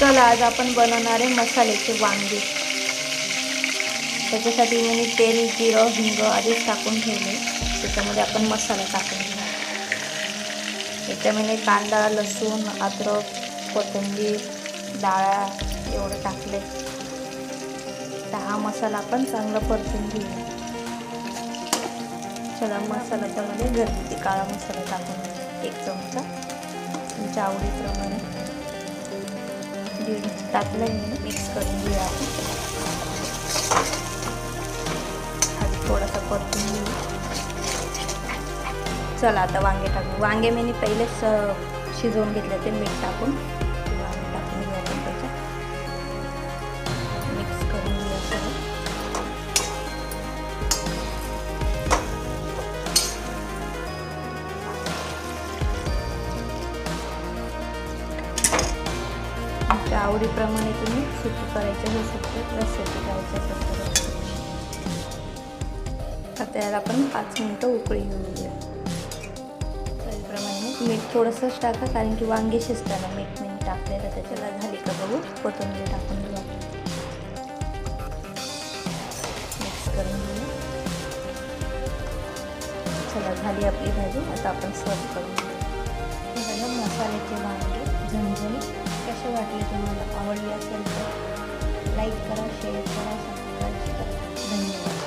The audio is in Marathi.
चला आज आपण बनवणार आहे मसाल्याचे वांगे। त्याच्यासाठी मी तेल, जिरं, हिंग आधीच टाकून ठेवले। त्याच्यामध्ये आपण मसाला टाकून घेऊ। त्याच्यामध्ये कांदा, लसूण, अद्रक, कोथिंबीर, डाळ एवढं टाकले। हा मसाला आपण चांगला परतून घेऊ। चला मसाला त्यामध्ये घरगुती काळा मसाला टाकून 1 चमचा तुमच्या आवडीप्रमाणे दीड टाकलं मिक्स करून घेऊया आपण। थोडासा परतून घेऊ। चला आता वांगे टाकू। वांगे मी पहिलेच शिजवून घेतले ते मीठ टाकून वांगे टाकून घेऊ आपण त्याच्यात मिक्स करून घेऊया सगळं। तुमच्या आवडीप्रमाणे तुम्ही सुकी करायचे हे सुकी रस्स्याची करायचे असेल आता याला आपण 5 मिनिटं उकळी घेऊ द्या। त्याप्रमाणे मीठ थोडंसंच टाका कारण की वांगे शिजताना मीठ टाकले तर त्याच्याला झाली का बघू कोथिंबीर टाकून घेऊ। मिक्स करून घेऊ। चला झाली आपली भाजी। आता आपण सर्व करून घेऊ। मसाल्याचे वांगे झणझणीत कसे वाटले तुम्हाला? आवडले असेल तर लाईक करा, शेअर करा, सबस्क्राईब करा। धन्यवाद।